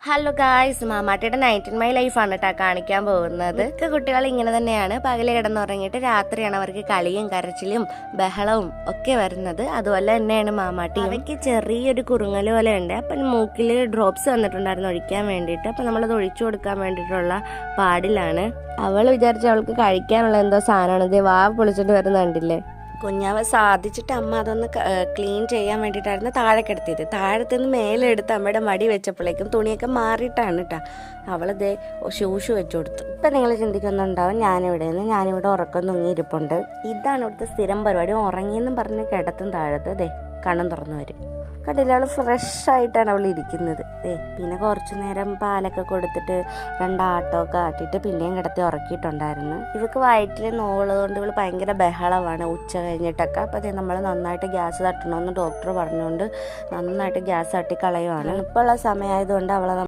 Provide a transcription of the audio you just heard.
Hello guys, മാമാട്ടിയുടെ 19 my ലൈഫാണ് കേട്ടോ കാണിക്കാൻ പോകുന്നത്. മിക്ക കുട്ടികൾ ഇങ്ങനെ തന്നെയാണ്. പകല് കിടന്നുറങ്ങിയിട്ട് രാത്രിയാണ് അവർക്ക് കളിയും കരച്ചിലും ബഹളവും ഒക്കെ വരുന്നത്. അതുപോലെ തന്നെയാണ് മാമാട്ടി. അവയ്ക്ക് ചെറിയൊരു കുറുങ്ങൽ പോലെ ഉണ്ട്. അപ്പം മൂക്കിൽ ഡ്രോപ്സ് വന്നിട്ടുണ്ടായിരുന്നു ഒഴിക്കാൻ വേണ്ടിയിട്ട്. അപ്പം നമ്മളത് ഒഴിച്ചു കൊടുക്കാൻ വേണ്ടിയിട്ടുള്ള പാടിലാണ്. അവൾ വിചാരിച്ച അവൾക്ക് കഴിക്കാനുള്ള എന്തോ സാധനമാണ്. ഇത് വാ പൊളിച്ചിട്ട് വരുന്നുണ്ടില്ലേ. കുഞ്ഞാവ് സാധിച്ചിട്ട് അമ്മ അതൊന്ന് ക്ലീൻ ചെയ്യാൻ വേണ്ടിയിട്ടായിരുന്നു താഴെ കിടത്തിയത്. താഴത്തുനിന്ന് മേലെ എടുത്ത് അമ്മയുടെ മടി വെച്ചപ്പോഴേക്കും തുണിയൊക്കെ മാറിയിട്ടാണ് കേട്ടോ അവളതേ ഷൂഷു വെച്ചു കൊടുത്തു. ഇപ്പം നിങ്ങൾ ചിന്തിക്കുന്നുണ്ടാവും ഞാനിവിടെ ഉറക്കം തൂങ്ങിയിരിപ്പുണ്ട്. ഇതാണ് ഇവിടുത്തെ സ്ഥിരം പരിപാടി. ഉറങ്ങിയെന്നും പറഞ്ഞ് കിടത്തും താഴത്ത് ദേ കണ്ണും തുറന്നു വരും. കണ്ടില്ല, അവൾ ഫ്രഷായിട്ടാണ് അവൾ ഇരിക്കുന്നത്. പിന്നെ കുറച്ചു നേരം പാലൊക്കെ കൊടുത്തിട്ട് 2 ആട്ടമൊക്കെ ആട്ടിയിട്ട് പിന്നെയും കിടത്തി ഉറക്കിയിട്ടുണ്ടായിരുന്നു. ഇവൾക്ക് വയറ്റിൽ നോവുള്ളത് കൊണ്ട് ഇവൾ ഭയങ്കര ബഹളമാണ് ഉച്ച കഴിഞ്ഞിട്ടൊക്കെ. അപ്പോൾ നമ്മൾ നന്നായിട്ട് ഗ്യാസ് തട്ടണമെന്ന് ഡോക്ടർ പറഞ്ഞുകൊണ്ട് നന്നായിട്ട് ഗ്യാസ് തട്ടി കളയുവാണ്. ഇപ്പോൾ ഉള്ള സമയമായതുകൊണ്ട് അവളെ